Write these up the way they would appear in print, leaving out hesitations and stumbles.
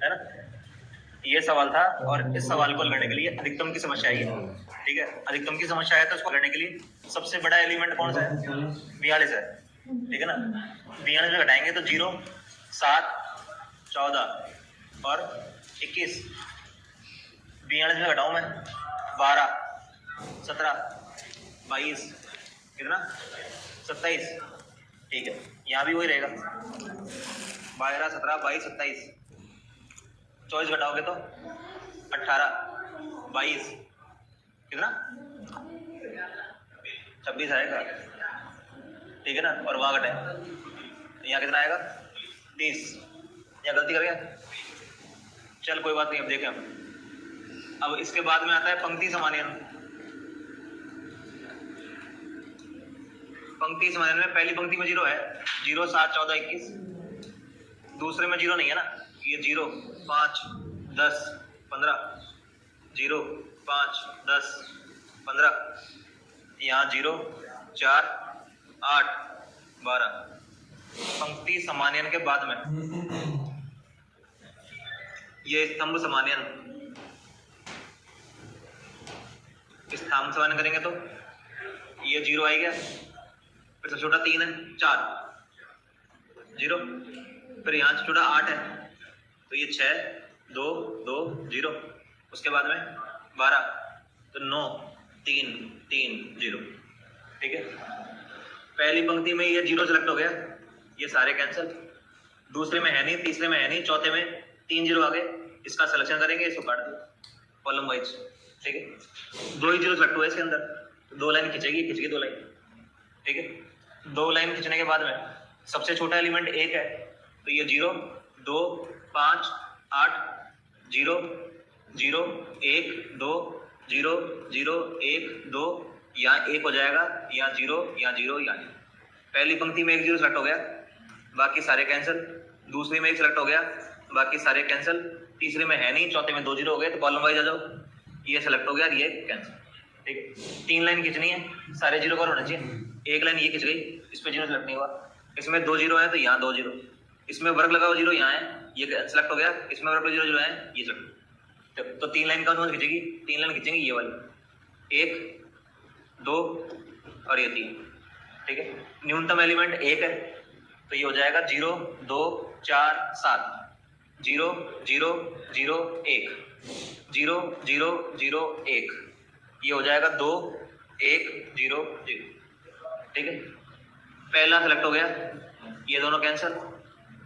है ना। ये सवाल था और इस सवाल को करने के लिए अधिकतम की समस्या आई है, ठीक है। अधिकतम की समस्या है तो उसको करने के लिए सबसे बड़ा एलिमेंट कौन सा है? 42 है, ठीक है ना। 42 में घटाएंगे तो 0, 7, 14 और 21। 42 में घटाऊं मैं 12, 17, 22, कितना 27, ठीक है। यहाँ भी वही रहेगा 12, 17, 22, 27। 24 घटाओगे तो 18, 22, कितना 26 आएगा, ठीक है ना। और वहां घटाए यहाँ कितना आएगा 30। यहाँ गलती कर गया, चल कोई बात नहीं। अब देखें अब इसके बाद में आता है पंक्ति समानयन। पंक्ति समानयन में पहली पंक्ति में 0 है, 0, 7, 14, 21। दूसरे में 0 नहीं है ना, ये 0, 5, 10, 15, 0, 5, 10, 15, यहाँ 0, 4, 8, 12। पंक्ति समानयन के बाद में ये स्तंभ समानयन। स्तंभ समानयन करेंगे तो ये 0 आएगा, फिर सबसे छोटा 3 है, 4, 0, फिर यहाँ से छोटा 8 है तो ये 6, 2, 2, 0। उसके बाद में 12 तो 9, 3, 3, 0, ठीक है। पहली पंक्ति में ये 0 सेलेक्ट हो गया, ये सारे कैंसिल। दूसरे में है नहीं, तीसरे में है नहीं, चौथे में 3 0 आ गए, इसका सिलेक्शन करेंगे, इसको काट दो कॉलम वाइज, ठीक है। 2 ही 0 सेलेक्ट हुआ इसके अंदर, 2 लाइन खिंचेगी, खिंच गई 2 लाइन, ठीक है। 2 लाइन खींचने के बाद में सबसे छोटा एलिमेंट 1 है तो ये 0, 2, 5, 8, 0, 0, 1, 2, 0, 0, 1, 2, यहाँ 1 हो जाएगा, यहाँ 0, यहाँ 0, यहाँ 0। पहली पंक्ति में 1 0 सेलेक्ट हो गया, बाकी सारे कैंसिल। दूसरी में 1 सेलेक्ट हो गया, बाकी सारे कैंसिल। तीसरे में है नहीं, चौथे में 2 0 हो गए तो कॉलम वाइज आ जाओ, ये सेलेक्ट हो गया, ये कैंसिल, ठीक है। 3 लाइन खींचनी है, सारे 0 कवर होना चाहिए। 1 लाइन ये खिंच गई, इस पे 0 सेलेक्ट नहीं हुआ। इसमें 2 0 है तो यहाँ 2 0, इसमें वर्ग लगाओ 0 यहाँ है, ये सेलेक्ट हो गया। इसमें वर्ग 0 0 है, ये सेलेक्ट। तो 3 लाइन कौन खींचेगी? 3 लाइन खींचेंगे ये वाली, 1, 2 और ये 3, ठीक है। न्यूनतम एलिमेंट 1 है तो ये हो जाएगा 0, 2, 4, 7, 0, 0, 0, 1, 0, 0, 0, 1, ये हो जाएगा 2, 1, 0, 0, ठीक है। पहला सेलेक्ट हो गया, ये दोनों कैंसिल।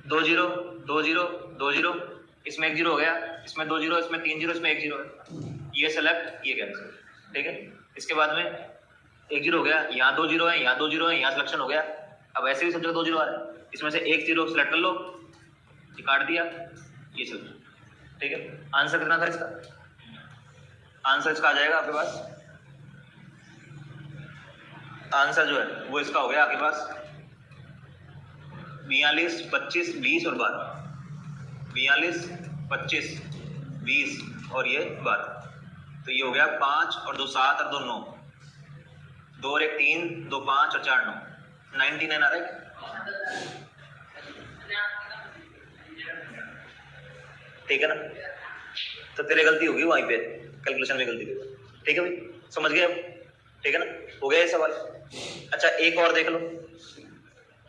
2 0, 2 0, 2 0, इसमें 1 0 हो गया, इसमें 2 0, इसमें 3 0, इसमें 1 0 है, ये सेलेक्ट, ये कैंसिल, ठीक है। इसके बाद में 1 0 हो गया, यहाँ 2 0 है, यहाँ 2 0 है, यहाँ सिलेक्शन हो गया। अब ऐसे भी सब जगह 2 0 आ रहा है, इसमें से 1 0 सेलेक्ट कर लो, ये काट दिया, ये चल, ठीक है। आंसर कितना था इसका? आंसर इसका आ जाएगा आपके पास, आंसर जो है वो इसका हो गया आपके पास 42, 25, 20 और 12। 42, 25, 20 और ये 12, तो ये हो गया 5 और 2 7 और 2 9, 2 और 1 3, 2 5 और 4 9, 99 आ रहा है, ठीक है ना। तो तेरे गलती होगी वहीं पे, कैलकुलेशन में गलती होगी, ठीक है भाई, समझ गए अब, ठीक है ना। हो गया ये सवाल। अच्छा एक और देख लो,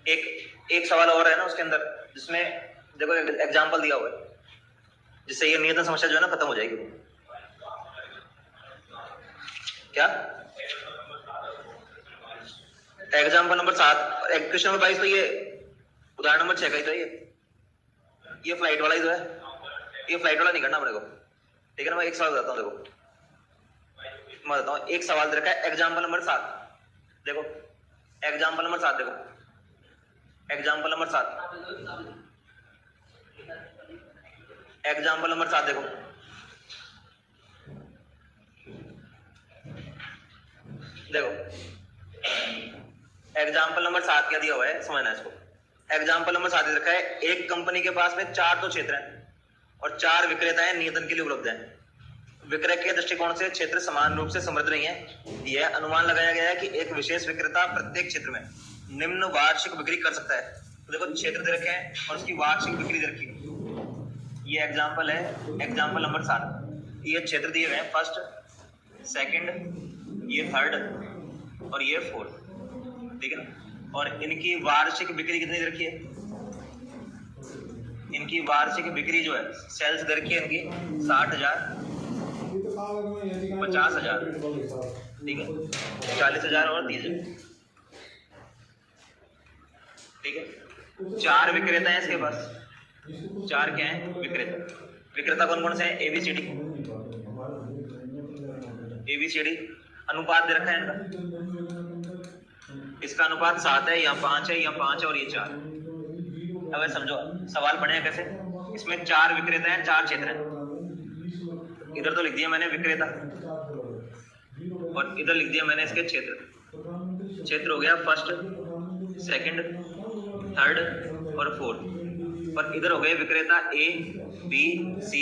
एक सवाल और है ना उसके अंदर, जिसमें देखो एग्जाम्पल दिया हुआ है, जिससे ये नियतन समस्या जो है ना खत्म हो जाएगी। क्या एग्जाम्पल नंबर 7, क्वेश्चन नंबर 22, तो ये उदाहरण नंबर 6 का ही तो ये फ्लाइट वाला ही तो है, ये फ्लाइट वाला नहीं करना अपने को, ठीक है ना। मैं एक सवाल बताता हूँ, देखो मैं बताता हूँ, एक सवाल दे रखा है एग्जाम्पल नंबर 7, देखो एग्जाम्पल नंबर 7, देखो एग्जाम्पल नंबर 7, एग्जाम्पल नंबर 7 देखो, देखो एग्जाम्पल नंबर 7 क्या दिया हुआ है, समझना इसको। एग्जाम्पल नंबर 7 दे रखा है, एक कंपनी के पास में 4 तो क्षेत्र हैं और 4 विक्रेताएं नियतन के लिए उपलब्ध हैं। विक्रय के दृष्टिकोण से क्षेत्र समान रूप से समृद्ध नहीं है। यह अनुमान लगाया गया है कि एक विशेष विक्रेता प्रत्येक क्षेत्र में निम्न वार्षिक बिक्री कर सकता है। तो देखो क्षेत्र दे रखे हैं और उसकी वार्षिक बिक्री दे रखी है। ये एग्जाम्पल है, एग्जाम्पल नंबर 7। ये क्षेत्र दिए गए हैं, फर्स्ट, सेकंड, ये थर्ड और ये फोर्थ, ठीक है ना। और इनकी वार्षिक बिक्री कितनी दे रखी है? इनकी वार्षिक बिक्री जो है सेल्स दे रखी है इनकी 60,000, 50,000, ठीक है, 40,000 और 30,000, ठीक है। 4 विक्रेता हैं इसके पास। 4 क्या है? विक्रेता। विक्रेता कौन कौन से हैं? ABCD। ABCD अनुपात दे रखा है इनका। इसका अनुपात 7 है, यहाँ 5 है, यहाँ 5 है और ये 4। अब समझो सवाल पढ़े कैसे। इसमें 4 विक्रेता हैं, 4 क्षेत्र हैं। इधर तो लिख दिया मैंने विक्रेता और इधर लिख दिया मैंने इसके क्षेत्र। क्षेत्र हो गया फर्स्ट, सेकंड, थर्ड और फोर्थ। और इधर हो गए विक्रेता A, B, C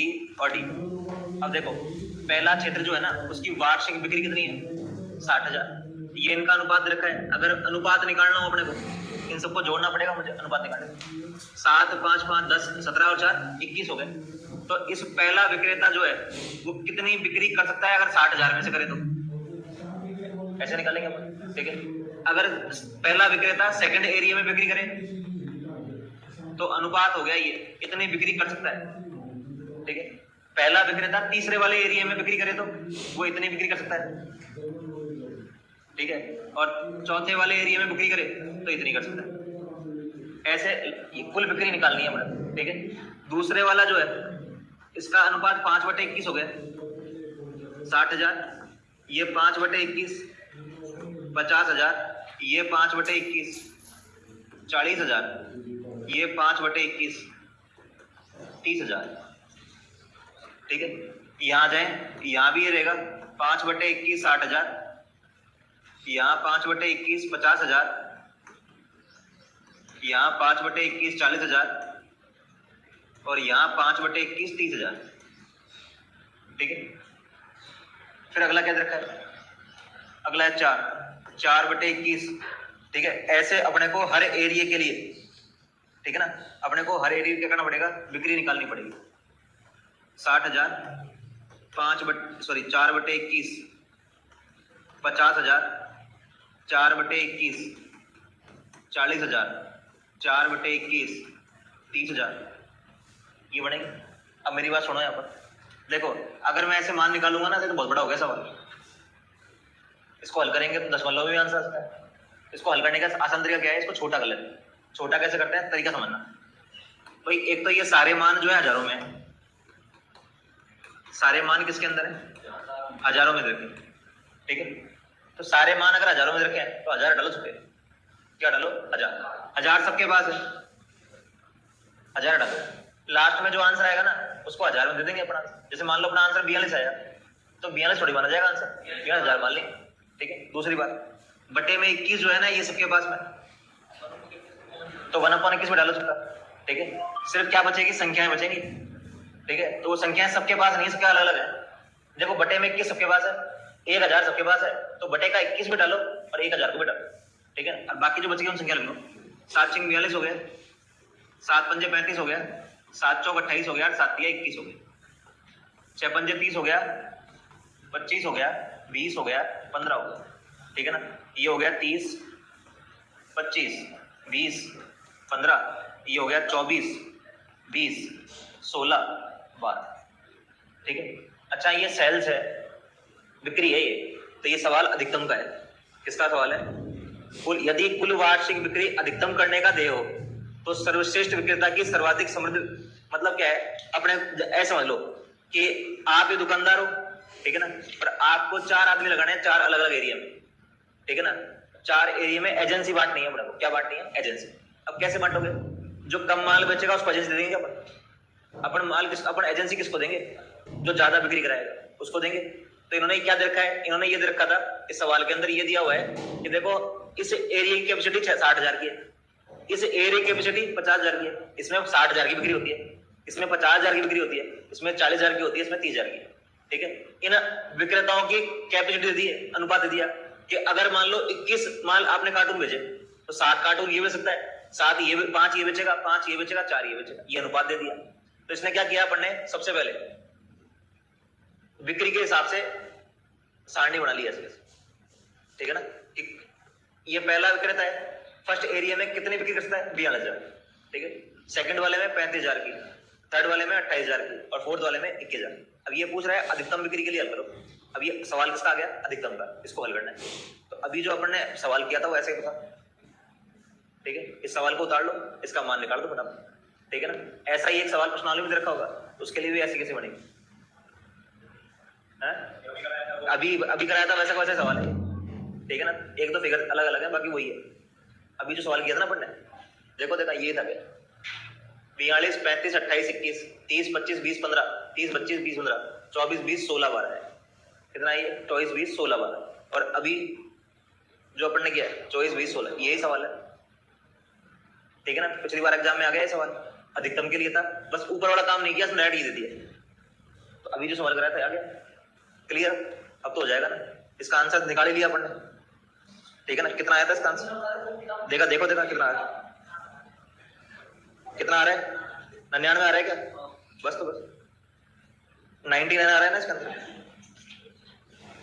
और D। अब देखो पहला क्षेत्र जो है ना उसकी वार्षिक बिक्री कितनी है? 60,000। ये इनका अनुपात रखा है। अगर अनुपात निकालना हो अपने को इन सबको जोड़ना पड़ेगा मुझे अनुपात निकालने। 7, 5, 5, 10, 17 और 4 21 हो गए। तो इस पहला विक्रेता जो है वो कितनी बिक्री कर सकता है अगर 60,000 में से करे तो? ऐसे निकालेंगे अपन, ठीक है। अगर पहला विक्रेता सेकंड एरिया में बिक्री करे तो अनुपात हो गया ये इतनी बिक्री कर सकता है, ठीक है। पहला विक्रेता तीसरे वाले एरिया में बिक्री करे तो वो इतनी बिक्री कर सकता है, ठीक है। और चौथे वाले एरिया में बिक्री करे तो इतनी कर सकता है। ऐसे कुल बिक्री निकालनी है मतलब, ठीक है। दूसरे वाला जो है इसका अनुपात 5/21 हो गया। 60,000, ये 5/21, 50,000, ये 5/21, 40,000, ये 5/21, 30,000, ठीक है। यहाँ जाए, यहाँ भी ये रहेगा 5/21, 60,000, यहाँ 5/21, 50,000, यहाँ 5/21, 40,000 और यहाँ 5/21, 30,000, ठीक है। फिर अगला क्या रखा है? अगला है 4/21, ठीक है। ऐसे अपने को हर एरिया के लिए, ठीक है ना, अपने को हर एरिया क्या करना पड़ेगा? बिक्री निकालनी पड़ेगी। 60,000, 4/21, 50,000, 4/21, 40,000, 4/21, 30,000, ये बनेंगे। अब मेरी बात सुनो यहाँ पर, देखो अगर मैं ऐसे मान निकालूंगा ना तो बहुत बड़ा हो गया सवाल। इसको हल करेंगे तो 10 भी आंसर आता है। इसको हल करने का आसान तरीका क्या है? इसको छोटा कर लेते हैं। छोटा कैसे करते हैं? तरीका समझना। तो एक तो ये सारे मान जो है हजारों में, सारे मान किसके अंदर है? हजारों में रखे, ठीक है। तो सारे मान अगर हजारों में रखे हैं तो 1000 डालो सबके। क्या डालो? 1000। 1000 सबके पास है, 1000 डालो। लास्ट में जो आंसर आएगा ना उसको 1000 में दे देंगे अपना। जैसे मान लो अपना आंसर 42 आया तो 42 थोड़ी माना जाएगा आंसर, 42,000 मान लें, ठीक है। दूसरी बात, बटे में 21 जो है ना ये सबके पास में, तो 1/21 में डालो सबका, ठीक है। सिर्फ क्या बचेगी? संख्याएं बचेंगी, ठीक है। तो वो संख्याएं सबके पास नहीं, सबके अलग अलग है। देखो बटे में 21 सबके पास है, 1000 सबके पास है, तो बटे का 21 में डालो और 1000 को भी डालो, ठीक है। और बाकी जो बचेगी उन संख्या लिख लो। 7 × 42 हो गया, 7 × 5 = 35 हो गया, 7 × 4 = 28 हो गया, 7 × 21 हो गया, 6 × 5 = 30 हो गया, 25 हो गया, 20 हो गया, 15 हो गया, ठीक है ना। ये हो गया 30, 25, 20, 15, ये हो गया 24, 20, 16, 12, ठीक है। अच्छा ये सेल्स है, बिक्री है ये, तो ये सवाल अधिकतम का है। किसका सवाल है? यदि कुल वार्षिक बिक्री अधिकतम करने का ध्येय हो तो सर्वश्रेष्ठ विक्रेता की सर्वाधिक समृद्ध, मतलब क्या है? अपने ऐसे समझ लो कि आप ये दुकानदार हो, ठीक है ना, और आपको 4 आदमी लगाने हैं 4 अलग अलग एरिया में, ठीक है ना। 4 एरिया में एजेंसी बांटनी है अपने को। क्या बांटनी है? एजेंसी। अब कैसे बांटोगे? जो कम माल बेचेगा उसको एजेंसी दे देंगे अपन माल अपन एजेंसी किसको देंगे? जो ज्यादा बिक्री कराएगा उसको देंगे। तो इन्होंने क्या दे रखा है? इन्होंने ये दे रखा था इस सवाल के अंदर, ये दिया हुआ है कि देखो इस एरिया की कैपेसिटी 60,000 की है, इस एरिया की कैपेसिटी 50,000 की है, इसमें 60,000 की बिक्री होती है, इसमें 50,000 की बिक्री होती है, इसमें 40,000 की होती है, इसमें 30,000 की, ठीक है। इन विक्रेताओं की कैपेसिटी दे दी है, अनुपात दे दिया कि अगर मान लो 21 माल आपने कार्टून बेचे तो 7 कार्टून ये बेच सकता है, 7 ये 5 ये बेचेगा, 5 ये बेचेगा, 4 ये बेचेगा, ये अनुपात दे दिया। तो इसने क्या किया अपन ने, सबसे पहले बिक्री के हिसाब से सारणी बना ली ऐसे, ठीक है ना। ये पहला विक्रेता है, फर्स्ट एरिया में कितनी बिक्री करता है, 42,000, ठीक है। सेकंड वाले में 35,000 की, थर्ड वाले में 28,000 की, और फोर्थ वाले में 21,000। अब ये पूछ रहा है अधिकतम बिक्री के लिए हल करो। अब ये सवाल किसका आ गया, अधिकतम का, इसको हल करना है। तो अभी जो अपन ने सवाल किया था वो ऐसे ही था, ठीक है। इस सवाल को उतार लो, इसका मान निकाल दो फटाफट, ठीक है ना। ऐसा ही एक सवाल प्रश्नावली में दे रखा होगा, उसके लिए भी ऐसी कैसे बनेगी, अभी कराया था वैसा वैसा सवाल है, ठीक है ना। एक दो फिगर अलग अलग है, बाकी वही है। अभी जो सवाल किया था ना अपन ने, देखो ये था क्या, 42, 35, 28, 21, 30, 25, 20, 15, 30, 25, 20, 15, 24, 20, 16, 12 है। कितना ये 24, 20, 16, 12। और अभी जो अपन ने किया 24, 20, 16, यही सवाल है, ठीक है ना। पिछली बार एग्जाम में आ गया ये सवाल, अधिकतम के लिए था, बस ऊपर वाला काम नहीं किया, उसने डायरेक्ट ये दे दिया। तो अभी जो सवाल कराया था आ गया, क्लियर। अब तो हो जाएगा ना, इसका आंसर निकाल ही लिया अपन ने, ठीक है ना। कितना आया था इसका आंसर, देखा कितना आया, कितना आ रहा है, 99 आ रहा है क्या, बस तो बस 99 आ रहा है ना इसके अंदर।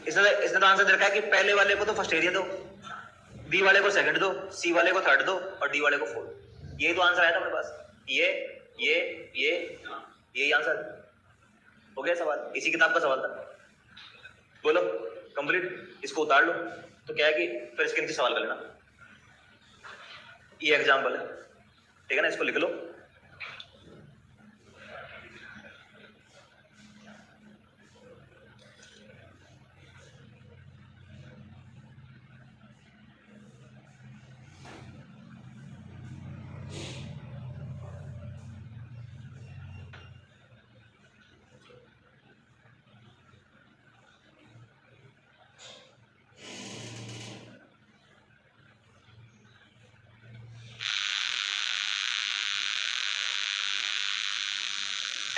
इसने तो आंसर दे रखा है कि पहले वाले को तो फर्स्ट एरिया दो, बी वाले को सेकंड दो, सी वाले को थर्ड दो, और डी वाले को फोर्थ। ये तो आंसर आया था अपने पास, ये आंसर हो गया सवाल, इसी किताब का सवाल था। बोलो कंप्लीट, इसको उतार लो। तो क्या है कि फिर इसके नीचे सवाल कर लेना, ये एग्जाम्पल है, ठीक है ना, इसको लिख लो।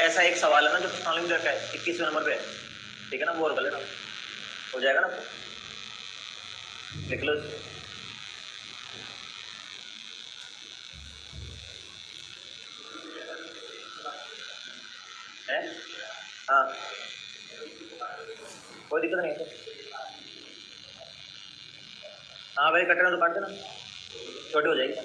ऐसा एक सवाल है ना जो प्रश्नावली में रखा है 21वें नंबर पे, ठीक है ना, वो और कर लेना, हो जाएगा ना, लिख लो। है हाँ, कोई दिक्कत नहीं है तो, हाँ भाई कटना तो काट देना, छोटी हो जाएगी।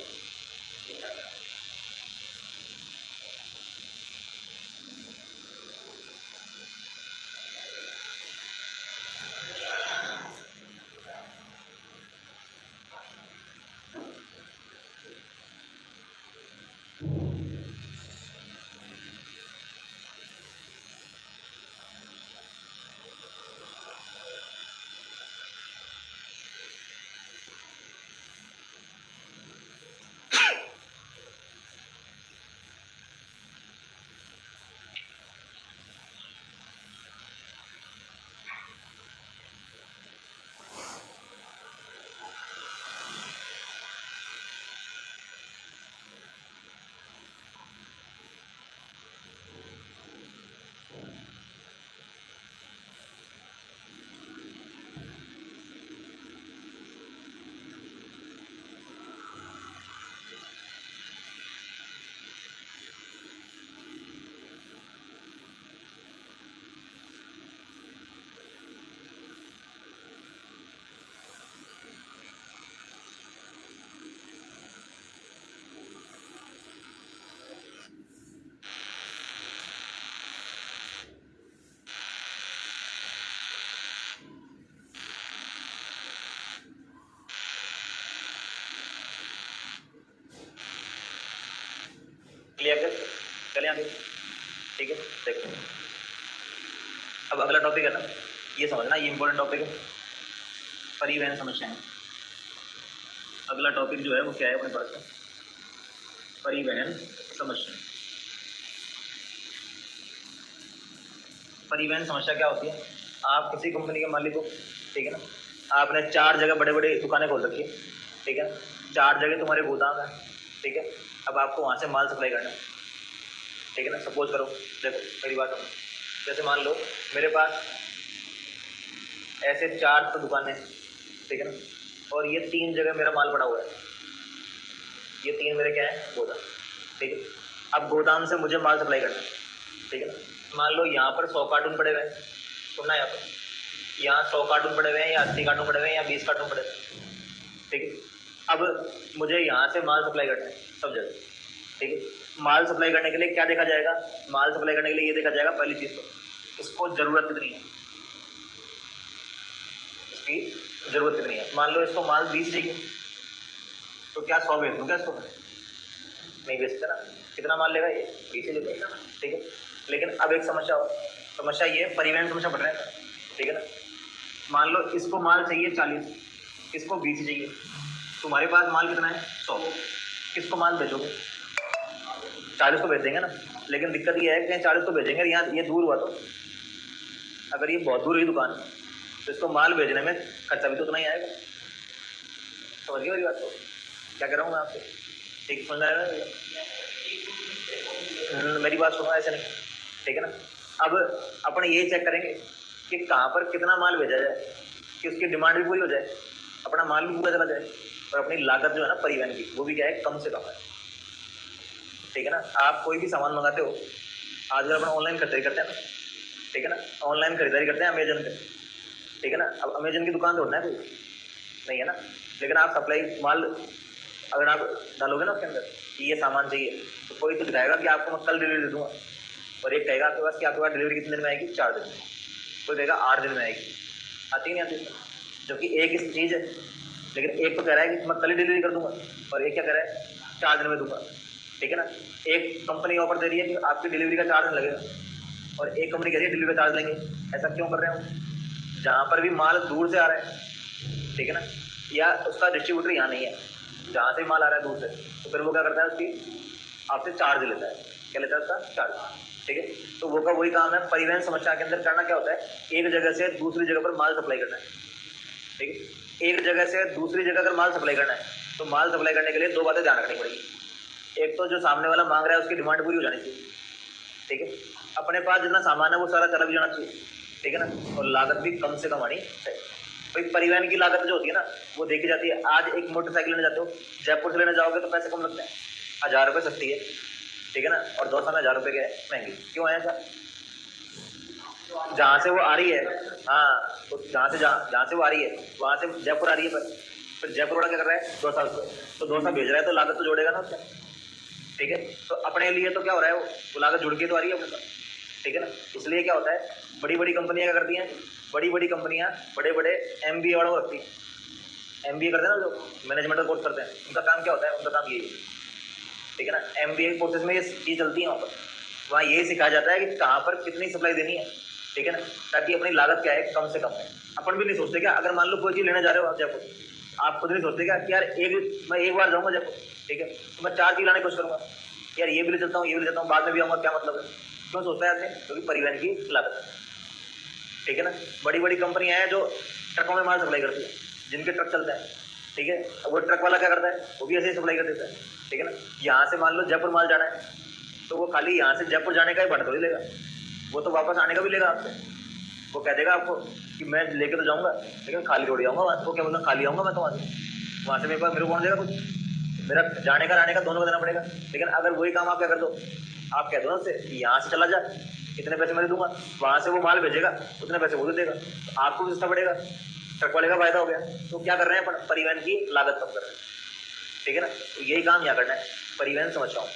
क्लियर कर, चले आगे, ठीक है। देखो अब अगला टॉपिक है ना, ये समझना, ये इंपॉर्टेंट टॉपिक है, परिवहन समस्याएं। अगला टॉपिक जो है वो क्या है अपने पास, परिवहन समस्या। परिवहन समस्या क्या होती है, आप किसी कंपनी के मालिक हो, ठीक है ना, आपने 4 जगह बड़े बड़े दुकानें खोल रखी है, ठीक है, 4 जगह तुम्हारे गोदाम है, ठीक है। अब आपको वहाँ से माल सप्लाई करना है, ठीक है ना। सपोज करो, देखो मेरी बात सुनो, जैसे मान लो मेरे पास ऐसे 4 तो दुकानें, ठीक है ना, और ये 3 जगह मेरा माल पड़ा हुआ है, ये 3 मेरे क्या है, गोदाम, ठीक है। अब गोदाम से मुझे माल सप्लाई करना है, मान लो यहाँ पर 100 कार्टून पड़े हुए हैं, सुनना यहाँ पर, यहाँ 100 कार्टून पड़े हुए हैं या 80 कार्टून पड़े हुए हैं या 20 कार्टून पड़े हुए हैं, ठीक है। अब मुझे यहाँ से माल सप्लाई करना है सब जगह, ठीक है। माल सप्लाई करने के लिए क्या देखा जाएगा, माल सप्लाई करने के लिए ये देखा जाएगा पहली चीज तो इसको जरूरत कितनी है, इसकी जरूरत कितनी है। मान लो इसको माल 20 चाहिए तो क्या 100 बेच दूँ क्या इसको, नहीं बेचते ना, कितना माल लेगा ये 20 ही लेगा, ठीक है। लेकिन अब एक समस्या हो, समस्या ये परिवहन समस्या बढ़ रहा है, ठीक है ना। मान लो इसको माल चाहिए 40, इसको 20 चाहिए, तुम्हारे पास माल कितना है 100, किसको माल बेचोगे, 40 को बेच देंगे ना। लेकिन दिक्कत ये है कि 40 को बेचेंगे, यहाँ ये दूर हुआ तो अगर ये बहुत दूर हुई दुकान तो इसको माल भेजने में खर्चा भी तो उतना ही आएगा, समझ गए मेरी बात को, क्या कह रहा हूँ मैं आपसे, ठीक समझ रहा है मेरी बात सुनो, ऐसे नहीं, ठीक है ना। अब अपन ये चेक करेंगे कि कहाँ पर कितना माल भेजा जाए कि उसकी डिमांड भी पूरी हो जाए, अपना माल भी पूरा चला जाए और अपनी लागत जो है ना परिवहन की वो भी क्या है कम से कम है, ठीक है ना। आप कोई भी सामान मंगाते हो, आजकल अपन ऑनलाइन खरीदारी करते हैं ना, ठीक है ना, ऑनलाइन खरीदारी करते हैं अमेजन पे, ठीक है ना। अब अमेजन की दुकान ढूंढना है कोई नहीं है ना, लेकिन आप सप्लाई माल अगर आप डालोगे ना उसके अंदर कि ये सामान चाहिए तो कोई तो दिखाएगा कि आपको मैं कल डिलीवरी दे दूंगा, और एक कहेगा आपके पास कि आपके पास डिलीवरी कितने दिन में आएगी, 4 दिन में, कोई कहेगा 8 दिन में आएगी, आती नहीं आती, जबकि एक ही चीज़ है, लेकिन एक तो कह रहा है कि मैं कल ही डिलीवरी कर दूंगा और एक क्या कह रहा है 4 दिन में दूंगा, ठीक है ना। एक कंपनी ऑफर दे रही है कि आपकी डिलीवरी का 4 दिन लगेगा और एक कंपनी कह रही है डिलीवरी का चार्ज लेंगे, ऐसा क्यों कर रहे हो, जहाँ पर भी माल दूर से आ रहा है, ठीक है ना, या उसका डिस्ट्रीब्यूटर यहाँ नहीं है, जहाँ से माल आ रहा है दूर से, तो फिर वो क्या करता है उसकी आपसे चार्ज लेता है, क्या लेता है उसका चार्ज, ठीक है। तो वो का वही काम है परिवहन समस्या के अंदर करना क्या होता है, एक जगह से दूसरी जगह पर माल सप्लाई करना है, ठीक है। एक जगह से दूसरी जगह अगर माल सप्लाई करना है तो माल सप्लाई करने के लिए 2 बातें ध्यान रखनी पड़ेगी, एक तो जो सामने वाला मांग रहा है उसकी डिमांड पूरी हो जानी चाहिए, ठीक है। अपने पास जितना सामान है वो सारा चला भी जाना चाहिए, ठीक है ना, और लागत भी कम से कम आनी चाहिए। भाई परिवहन की लागत जो होती है ना वो देखी जाती है, आज एक मोटरसाइकिल लेने जाते हो, जयपुर से लेने जाओगे तो पैसे कम लगते हैं, 1000 रुपये सस्ती है, ठीक है ना, और दौसा में 1000 रुपये के महंगी, क्यों है ऐसा, जहाँ से वो आ रही है, हाँ तो जहाँ से वो आ रही है वहाँ से जयपुर आ रही है, फिर जयपुर वाला क्या कर रहा है दौसा, तो दौसा भेज रहा है तो लागत तो जोड़ेगा ना उससे, ठीक है। तो अपने लिए तो क्या हो रहा है वो लागत जुड़ के तो आ रही है अपने पास, ठीक है ना। इसलिए क्या होता है बड़ी बड़ी कंपनियां क्या करती हैं, बड़ी बड़ी कंपनियां बड़े बड़े MBA वालों को रखती हैं, MBA करते हैं ना लोग, मैनेजमेंट का कोर्स करते हैं, उनका काम क्या होता है, उनका काम यही है, ठीक है ना। MBA कोर्सेज में ये चीज़ चलती है, वहाँ यही सिखाया जाता है कि कहाँ पर कितनी सप्लाई देनी है, ठीक है ना, ताकि अपनी लागत क्या है कम से कम है। अपन भी नहीं सोचते क्या, अगर मान लो कोई चीज़ लेने जा रहे हो आप जयपुर, आप खुद नहीं सोचते क्या कि यार मैं एक बार जाऊँगा जयपुर, ठीक है, तो मैं 4 चीज़ लाने की कोशिश करूँगा, यार ये भी ले चलता हूँ, ये भी ले चलता हूँ, बाद में भी आऊँगा, क्या मतलब है, क्यों सोचता है आदमी, क्योंकि परिवहन की लागत है, ठीक है ना। बड़ी बड़ी कंपनियां हैं जो ट्रकों में माल सप्लाई करती है, जिनके ट्रक चलते हैं, ठीक है, अब वो ट्रक वाला क्या करता है वो भी ऐसे ही सप्लाई कर देता है, ठीक है ना। यहाँ से मान लो जयपुर माल जाना है तो वो खाली यहाँ से जयपुर जाने का ही भाड़ा थोड़ी लेगा, वो तो वापस आने का भी लेगा आपसे, वो कह देगा आपको कि मैं लेके तो जाऊँगा लेकिन खाली थोड़ी आऊँगा, वो क्या बोलूँगा खाली आऊँगा मैं तो वहाँ से मेरे पास मेरे को कौन देगा कुछ, मेरा जाने का आने का दोनों को देना पड़ेगा। लेकिन अगर वही काम आप क्या कर दो, आप कह दो ना उससे यहाँ से चला जा, इतने पैसे मैं दे दूंगा, वहाँ से वो माल भेजेगा उतने पैसे वो दे देगा, तो आपको भी सस्ता पड़ेगा, ट्रक वाले का फायदा हो गया। तो क्या कर रहे हैं अपन, परिवहन की लागत कम कर रहे हैं, ठीक है ना। तो यही काम यहाँ करना है, परिवहन समस्याओं,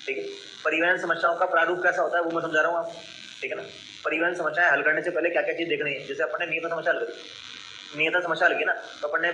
ठीक है। परिवहन समस्याओं का प्रारूप कैसा होता है वो मैं समझा रहा हूँ आपको, ठीक है ना। परिवहन समस्याएं हल करने से पहले क्या क्या चीज़ देखनी है, जैसे अपन ने नियत समस्या हल करी, नियत समस्या हल की ना, तो अपन ने